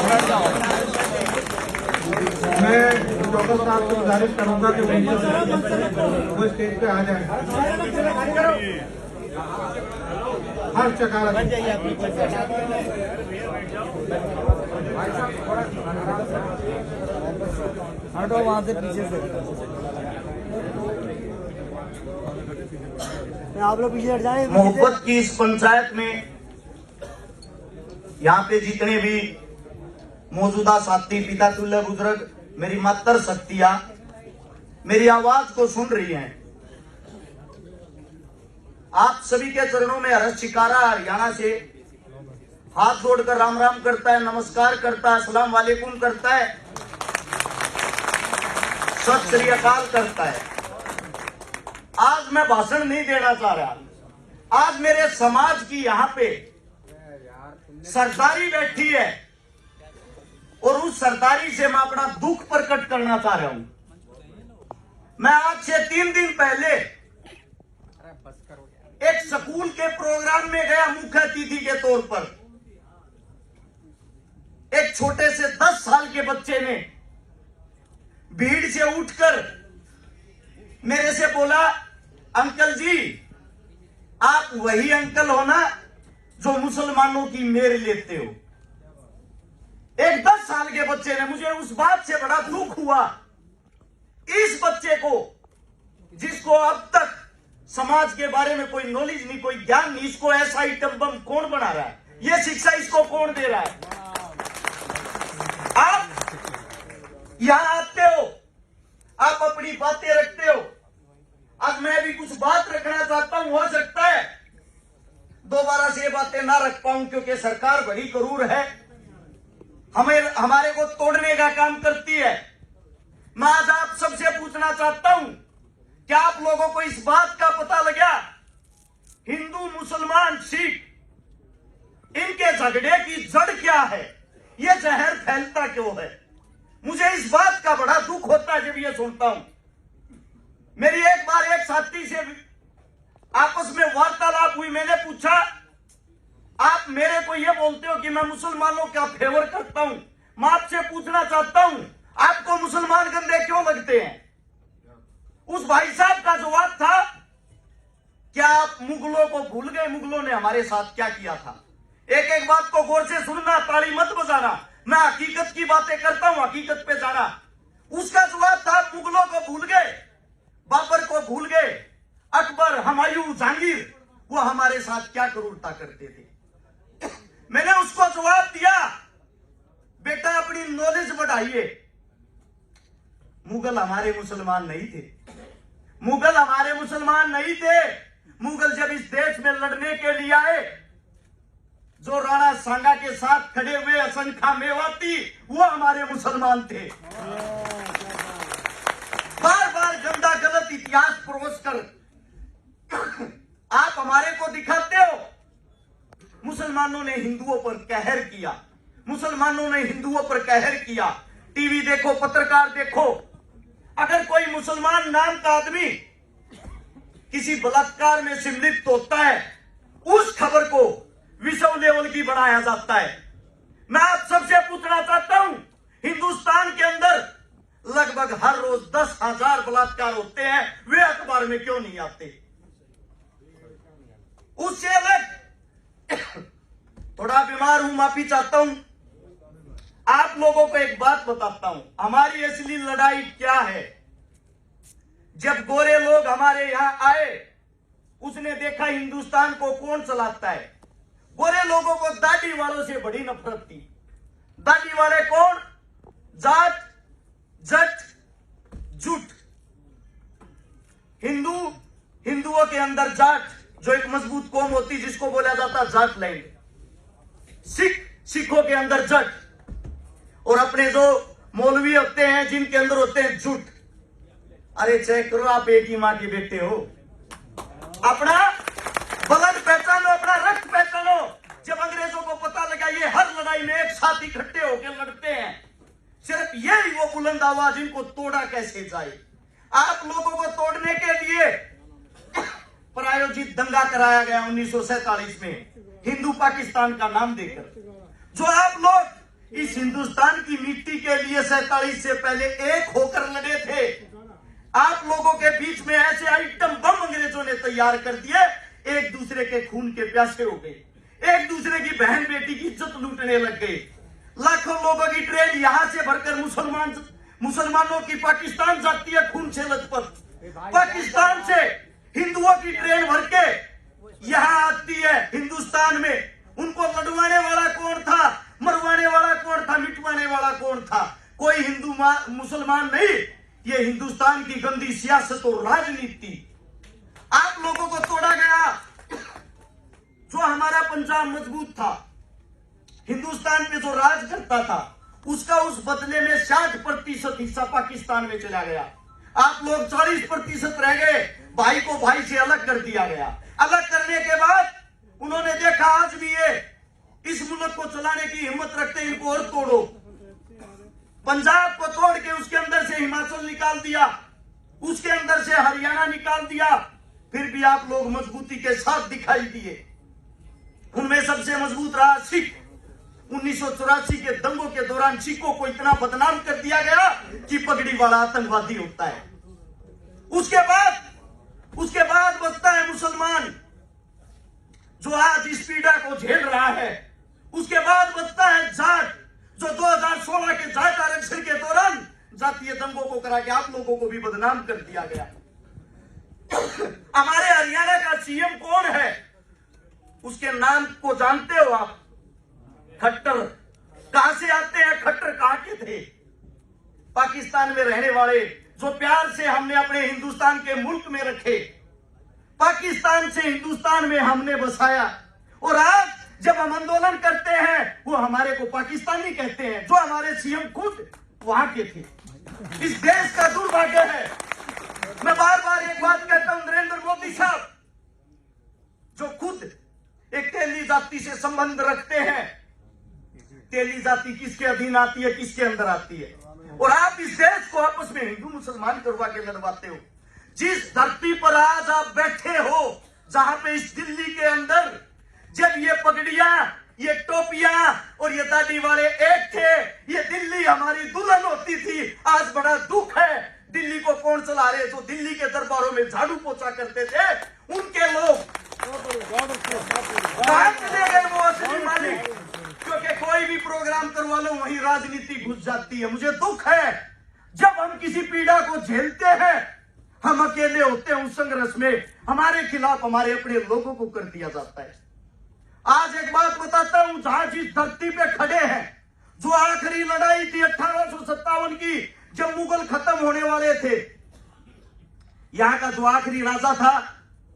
मैं चौधरी साहब को गुजारिश करूंगा कि वो स्टेज पे आ जाए। हर चकार हटो वहां से पीछे से, आप लोग पीछे हट जाए। मोहब्बत की इस पंचायत में यहाँ पे जितने भी मौजूदा साथी पिता तुल्य बुजुर्ग, मेरी मातर शक्तियां मेरी आवाज को सुन रही हैं, आप सभी के चरणों में हर्ष शिकारा हरियाणा से हाथ जोड़कर राम राम करता है, नमस्कार करता है, अस्सलाम वालेकुम करता है, सत श्री अकाल करता है। आज मैं भाषण नहीं देना चाह रहा। आज मेरे समाज की यहाँ पे सरदारी बैठी है और उस सरदारी से मैं अपना दुख प्रकट करना चाह रहा हूं। मैं आज से 3 दिन पहले एक स्कूल के प्रोग्राम में गया मुख्य अतिथि के तौर पर। एक छोटे से 10 साल के बच्चे ने भीड़ से उठकर मेरे से बोला, अंकल जी आप वही अंकल हो ना जो मुसलमानों की मेर लेते हो। एक 10 साल के बच्चे ने, मुझे उस बात से बड़ा दुख हुआ। इस बच्चे को, जिसको अब तक समाज के बारे में कोई नॉलेज नहीं, कोई ज्ञान नहीं, इसको ऐसा आइटम बम कौन बना रहा है? ये शिक्षा इसको कौन दे रहा है? आप यहां आते हो, आप अपनी बातें रखते हो। आज मैं भी कुछ बात रखना चाहता हूं, हो सकता है दोबारा से ये बातें ना रख पाऊं क्योंकि सरकार बड़ी क्रूर है, हमारे को तोड़ने का काम करती है। मैं आज आप सबसे पूछना चाहता हूं, क्या आप लोगों को इस बात का पता लगा हिंदू मुसलमान सिख इनके झगड़े की जड़ क्या है? ये जहर फैलता क्यों है? मुझे इस बात का बड़ा दुख होता है जब ये सुनता हूं। मेरी एक बार एक साथी से आपस में वार्तालाप हुई। मैंने पूछा, आप मेरे को ये बोलते हो कि मैं मुसलमानों का फेवर करता हूं, मैं आपसे पूछना चाहता हूं आपको मुसलमान गंदे क्यों लगते हैं? उस भाई साहब का जवाब था, क्या आप मुगलों को भूल गए? मुगलों ने हमारे साथ क्या किया था? एक एक बात को गौर से सुनना, ताली मत बजाना। मैं हकीकत की बातें करता हूं, हकीकत पे जाना। उसका जवाब था, मुगलों को भूल गए, बाबर को भूल गए, अकबर, हुमायूं, जहांगीर, वो हमारे साथ क्या क्रूरता करते थे। मैंने उसको जवाब दिया, बेटा अपनी नॉलेज बढ़ाइए। मुगल हमारे मुसलमान नहीं थे, मुगल हमारे मुसलमान नहीं थे। मुगल जब इस देश में लड़ने के लिए आए, जो राणा सांगा के साथ खड़े हुए असंख्या मेवाती, वो हमारे मुसलमान थे। बार बार गंदा गलत इतिहास परोस कर आप हमारे को दिखाते हो। मुसलमानों ने हिंदुओं पर कहर किया, मुसलमानों ने हिंदुओं पर कहर किया। टीवी देखो, पत्रकार देखो, अगर कोई मुसलमान नाम का आदमी किसी बलात्कार में सम्मिलित होता है, उस खबर को विश्व लेवल की बनाया जाता है। मैं आप सबसे पूछना चाहता हूं, हिंदुस्तान के अंदर लगभग हर रोज 10,000 बलात्कार होते हैं, वे अखबार में क्यों नहीं आते? उससे अलग थोड़ा बीमार हूं, माफी चाहता हूं। आप लोगों को एक बात बताता हूं, हमारी असली लड़ाई क्या है। जब गोरे लोग हमारे यहां आए, उसने देखा हिंदुस्तान को कौन चलाता है। गोरे लोगों को दाढ़ी वालों से बड़ी नफरत थी। दाढ़ी वाले कौन? जाट, जट, जुट। हिंदुओं के अंदर जाट, जो एक मजबूत कौम होती जिसको बोला जाता जाट लैंड। सिखों के अंदर जट, और अपने जो मौलवी होते हैं जिनके अंदर होते हैं जुट। अरे चेक करो, आप एक ही मां के बेटे हो। अपना ब्लड पहचानो, अपना रक्त पहचानो। जब अंग्रेजों को पता लगा ये हर लड़ाई में एक साथ इकट्ठे होकर लड़ते हैं, सिर्फ यही वो बुलंद आवाज, इनको तोड़ा कैसे जाए। आप लोगों को तोड़ने के लिए प्रायोजित दंगा कराया गया 1947 में, हिंदू पाकिस्तान का नाम देकर। जो आप लोग इस हिंदुस्तान की मिट्टी के लिए 47 से पहले एक होकर लड़े थे। आप लोगों के बीच में ऐसे आइटम बम अंग्रेजों ने तैयार कर दिए, एक दूसरे के खून के प्यासे हो गए, एक दूसरे की बहन बेटी की इज्जत लूटने लग गए। लाखों लोगों की ट्रेन यहां से भरकर मुसलमानों की पाकिस्तान जाती है खून से लथपथ। पाकिस्तान से हिंदुओं की ट्रेन भर के यहां आती है हिंदुस्तान में। उनको लड़वाने वाला कौन था, मरवाने वाला कौन था, मिटवाने वाला कौन था? कोई हिंदू मुसलमान नहीं, ये हिंदुस्तान की गंदी सियासत और राजनीति। आप लोगों को तोड़ा गया। जो हमारा पंजाब मजबूत था, हिंदुस्तान पे जो राज करता था, उसका उस बदले में 60% हिस्सा पाकिस्तान में चला गया। आप लोग 40% रह गए। भाई को भाई से अलग कर दिया गया। अलग करने के बाद उन्होंने देखा आज भी ये इस मुल्क को चलाने की हिम्मत रखते, इनको और तोड़ो। पंजाब को तोड़ के उसके अंदर से हिमाचल निकाल दिया, उसके अंदर से हरियाणा निकाल दिया। फिर भी आप लोग मजबूती के साथ दिखाई दिए। उनमें सबसे मजबूत रहा सिख। 1984 के दंगों के दौरान सिखों को इतना बदनाम कर दिया गया कि पगड़ी वाला आतंकवादी होता है। उसके बाद बचता है मुसलमान, जो आज इस पीड़ा को झेल रहा है। उसके बाद बचता है जाट, जो 2016 के जाट आरक्षण के दौरान जातीय दंगों को करा के आप लोगों को भी बदनाम कर दिया गया। हमारे हरियाणा का सीएम कौन है? उसके नाम को जानते हो आप? खट्टर। कहां से आते हैं खट्टर? कहां के थे? पाकिस्तान में रहने वाले, जो प्यार से हमने अपने हिंदुस्तान के मुल्क में रखे, पाकिस्तान से हिंदुस्तान में हमने बसाया। और आज जब हम आंदोलन करते हैं, वो हमारे को पाकिस्तानी कहते हैं, जो हमारे सीएम खुद वहां के थे। इस देश का दुर्भाग्य है। मैं बार बार एक बात कहता हूं, नरेंद्र मोदी साहब, जो खुद एक तेली जाति से संबंध रखते हैं, तेली जाति किसके अधीन आती है, किसके अंदर आती है? और आप इस देश को आपस में हिंदू मुसलमान करवा के लड़वाते हो। जिस धरती पर आज आप बैठे हो, जहां पे इस दिल्ली के अंदर जब ये पगड़ियां, ये टोपियां और ये दाढ़ी वाले एक थे, ये दिल्ली हमारी दुल्हन होती थी। आज बड़ा दुख है, दिल्ली को कौन चला रहे? जो दिल्ली के दरबारों में झाड़ू पोछा करते थे, उनके लोग कहां चले गए? वो असली मालिक। क्योंकि कोई भी प्रोग्राम करवा लो, वहीं राजनीति घुस जाती है। मुझे दुख है, जब हम किसी पीड़ा को झेलते हैं, हम अकेले होते हैं उस संघर्ष में, हमारे खिलाफ हमारे अपने लोगों को कर दिया जाता है। आज एक बात बताता हूं, जहां जिस धरती पे खड़े हैं, जो आखिरी लड़ाई थी 1857 की, जब मुगल खत्म होने वाले थे, यहां का जो आखिरी राजा था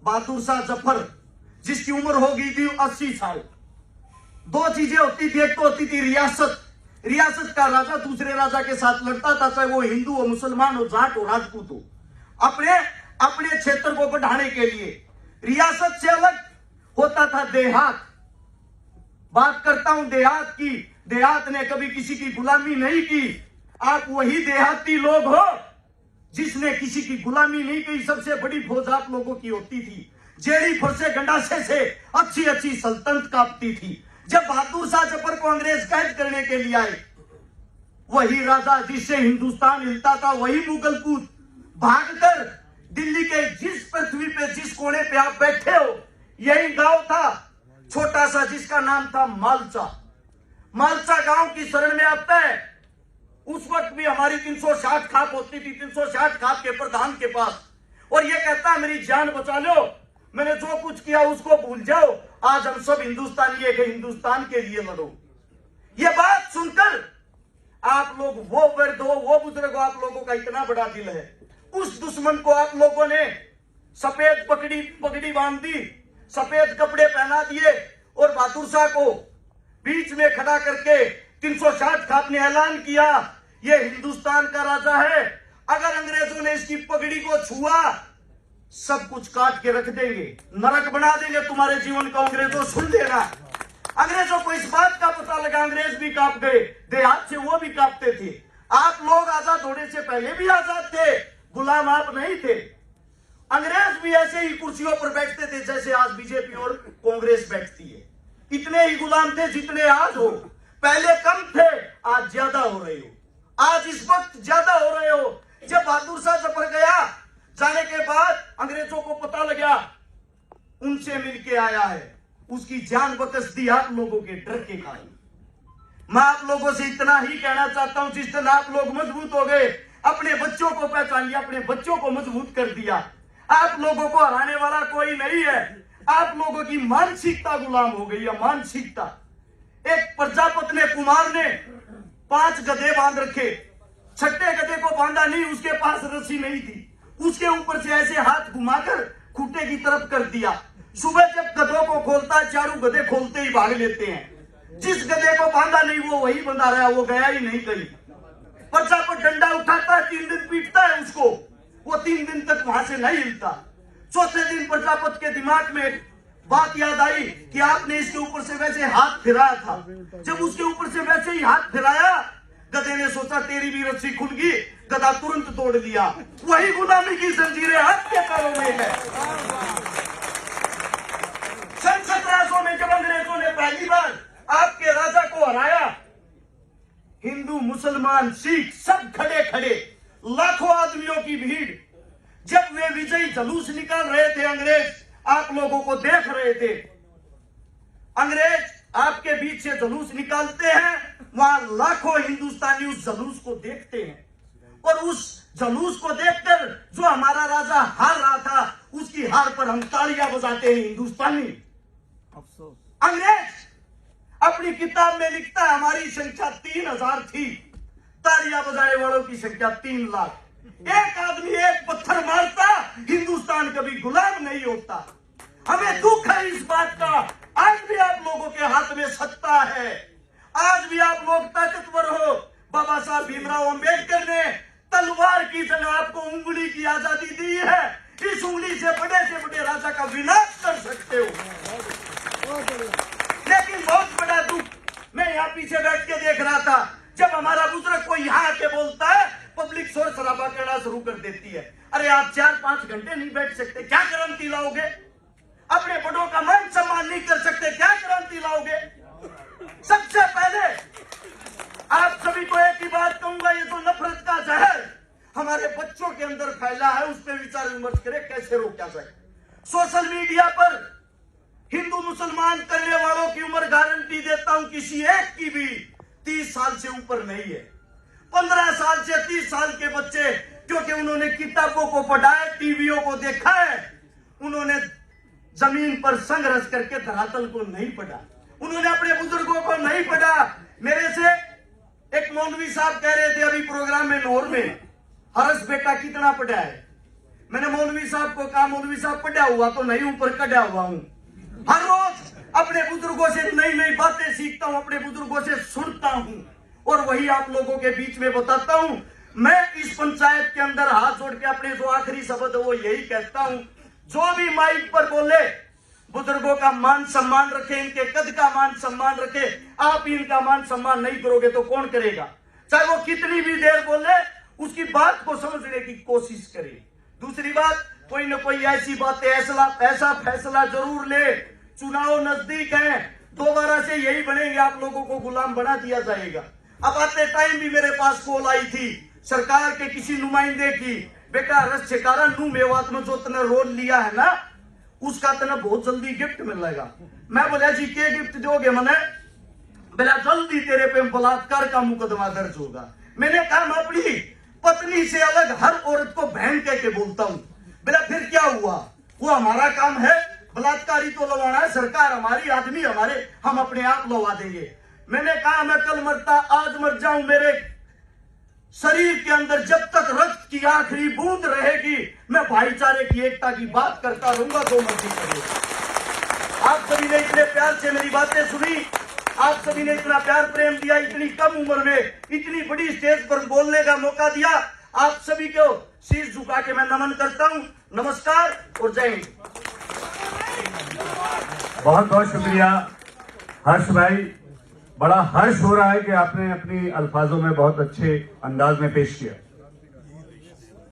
बहादुर शाह जफर, जिसकी उम्र हो गई थी 80 साल। दो चीजें होती थी, एक तो होती थी रियासत। रियासत का राजा दूसरे राजा के साथ लड़ता था, चाहे वो हिंदू हो, मुसलमान हो, जाट हो, राजपूत हो, अपने क्षेत्र को बढ़ाने के लिए। रियासत से अलग होता था देहात। बात करता हूं देहात की। देहात ने कभी किसी की गुलामी नहीं की। आप वही देहाती लोग हो जिसने किसी की गुलामी नहीं की। सबसे बड़ी फौज आप लोगों की होती थी। जेड़ी फरसे गंडासे से अच्छी अच्छी सल्तनत कांपती थी। जब बहादुर शाह जफर को अंग्रेज कैद करने के लिए आए, वही राजा जिससे हिंदुस्तान हिलता था, वही मुगल पूत भागकर दिल्ली के जिस पृथ्वी पे, जिस कोने पे आप बैठे हो, यही गांव था छोटा सा, जिसका नाम था मालचा। मालचा गांव की शरण में आता है। उस वक्त भी हमारी 360 खाप होती थी, 360 खाप के प्रधान के पास। और ये कहता है मेरी जान बचा लो, मैंने जो कुछ किया उसको भूल जाओ, आज हम सब हिंदुस्तानी है, हिंदुस्तान के लिए लड़ो। ये बात सुनकर आप लोग, वो वर्द हो, वो बुजुर्ग हो, आप लोगों का इतना बड़ा दिल है। उस दुश्मन को आप लोगों ने सफेद पगड़ी बांध दी, सफेद कपड़े पहना दिए और बहादुर शाह को बीच में खड़ा करके 360 खाप ने ऐलान किया, ये हिंदुस्तान का राजा है। अगर अंग्रेजों ने इसकी पगड़ी को छुआ, सब कुछ काट के रख देंगे, नरक बना देंगे तुम्हारे जीवन को। अंग्रेजों सुन लेना। अंग्रेजों को इस बात का पता लगा, अंग्रेज भी कांप गए, देहात से वो भी कांपते थे। आप लोग आजाद होने से पहले भी आजाद थे, गुलाम आप नहीं थे। अंग्रेज भी ऐसे ही कुर्सियों पर बैठते थे जैसे आज बीजेपी और कांग्रेस बैठती है। इतने ही गुलाम थे जितने आज हो। पहले कम थे, हो रहे हो, आज इस वक्त ज्यादा हो रहे हो। जब बहादुर शाह जफर गया, जाने के बाद अंग्रेजों को पता लगा, उनसे मिलके आया है, उसकी जान बकस दी आप लोगों के डर के कारण। मैं आप लोगों से इतना ही कहना चाहता हूं, जिस दिन आप लोग मजबूत हो गए, अपने बच्चों को पहचान लिया, अपने बच्चों को मजबूत कर दिया, आप लोगों को हराने वाला कोई नहीं है। आप लोगों की मानसिकता गुलाम हो गई है, मानसिकता। एक प्रजापति कुमार ने 5 गधे बांध रखे, छठे गधे को बांधा नहीं, उसके पास रस्सी नहीं थी, उसके ऊपर से ऐसे हाथ घुमाकर खूंटे की तरफ कर दिया। सुबह जब गधों को खोलता, चारों गधे खोलते ही भाग लेते हैं। जिस गधे को बांधा नहीं वो वही बंधा रहा, वो गया ही नहीं कहीं। प्रजापति डंडा उठाता है, 3 दिन पीटता है उसको, वो 3 दिन तक वहां से नहीं हिलता। चौथे दिन प्रजापति के दिमाग में एक बात याद आई कि आपने इसके ऊपर से वैसे हाथ फिराया था। जब उसके ऊपर से वैसे ही हाथ फिराया, गधे ने सोचा तेरी भी रस्सी खुल गई, गधा तुरंत तोड़ दिया। वही गुलामी की जंजीरें आपके पैरों में है। सन 1700 में जब अंग्रेजों ने पहली बार आपके राजा को हराया, हिंदू मुसलमान सिख सब खड़े खड़े, लाखों आदमियों की भीड़, जब वे विजयी जुलूस निकाल रहे थे, अंग्रेज आप लोगों को देख रहे थे। अंग्रेज आपके बीच से जुलूस निकालते हैं, वहां लाखों हिंदुस्तानी उस जुलूस को देखते हैं, और उस जुलूस को देखकर जो हमारा राजा हार रहा था, उसकी हार पर हम तालियां बजाते हैं हिंदुस्तानी। अफसोस अंग्रेज अपनी किताब में लिखता है हमारी संख्या 3000 थी, तालियां बजाने वालों की संख्या 3 लाख। एक आदमी एक पत्थर मारता, हिंदुस्तान कभी गुलाम नहीं होता। हमें दुख है इस बात का। आज भी आप लोगों के हाथ में सत्ता है, आज भी आप लोग ताकतवर हो। बाबा साहब भीमराव अंबेडकर ने तलवार की जगह आपको उंगली की आजादी दी है। इस उंगली से बड़े राजा का विनाश कर सकते हो। लेकिन बहुत बड़ा दुख, मैं यहाँ पीछे बैठ के देख रहा था, जब हमारा बुजुर्ग कोई यहाँ आके बोलता है, पब्लिक शोर शराबा करना शुरू कर देती है। अरे आप 4-5 घंटे नहीं बैठ सकते, क्या क्रांति लाओगे? अपने बड़ों का मान सम्मान नहीं कर सकते, क्या क्रांति लाओगे? सबसे पहले आप सभी को एक ही बात कहूंगा, ये जो नफरत का जहर हमारे बच्चों के अंदर फैला है, उस पर विचार विमर्श करें कैसे रोका जाए। सोशल मीडिया पर हिंदू मुसलमान करने वालों की उम्र गारंटी देता हूं किसी एक की भी 30 साल से ऊपर नहीं है। 15 साल से 30 साल के बच्चे, क्योंकि उन्होंने किताबों को पढ़ा है, टीवियों को देखा है, उन्होंने जमीन पर संघर्ष करके धरातल को नहीं पढ़ा, उन्होंने अपने बुजुर्गों को नहीं पढ़ा। मेरे से एक मौलवी साहब कह रहे थे अभी प्रोग्राम में नौर में, हर्ष बेटा कितना पढ़ा है? मैंने मौलवी साहब को कहा, मौलवी साहब पढ़ा हुआ तो नहीं, ऊपर कढ़ा हुआ हूं। हर रोज अपने बुजुर्गों से नई नई बातें सीखता हूं, अपने बुजुर्गों से सुनता हूं, और वही आप लोगों के बीच में बताता हूं। मैं इस पंचायत के अंदर हाथ जोड़ के अपने जो आखिरी शब्द है वो यही कहता हूं, जो भी माइक पर बोले, बुजुर्गों का मान सम्मान रखे, इनके कद का मान सम्मान रखे। आप इनका मान सम्मान नहीं करोगे तो कौन करेगा? चाहे वो कितनी भी देर बोले, उसकी बात को समझने की कोशिश करें। दूसरी बात, कोई न कोई ऐसी बातें, ऐसा फैसला जरूर ले। चुनाव नजदीक है, दोबारा से यही बनेंगे, आप लोगों को गुलाम बना दिया जाएगा। अब आते टाइम भी मेरे पास कॉल आई थी सरकार के किसी नुमाइंदे की, बेटा रस छिकारा नू मेवात में जो तने रोल लिया है ना, उसका तने बहुत जल्दी गिफ्ट मिलेगा। मैं बोला जी क्या गिफ्ट दोगे? मैंने बोला जल्दी तेरे पे बलात्कार का मुकदमा दर्ज होगा। मैंने कहा मैं अपनी पत्नी से अलग हर औरत को बहन कह के बोलता हूँ। बोला फिर क्या हुआ? वो हमारा काम है, बलात्कारी तो लवाना है, सरकार हमारी, आदमी हमारे, हम अपने आप लवा देंगे। मैंने कहा मैं कल मरता आज मर जाऊं, मेरे शरीर के अंदर जब तक रक्त की आखिरी बूंद रहेगी, मैं भाईचारे की एकता की बात करता रहूंगा, जो मर्जी करो। आप सभी ने इतने प्यार से मेरी बातें सुनी, आप सभी ने इतना प्यार प्रेम दिया, इतनी कम उम्र में इतनी बड़ी स्टेज पर बोलने का मौका दिया। आप सभी को शीश झुका के मैं नमन करता हूं। नमस्कार और जय हिंद। बहुत बहुत शुक्रिया हर्ष भाई। बड़ा हर्ष हो रहा है कि आपने अपनी अल्फाजों में बहुत अच्छे अंदाज में पेश किया।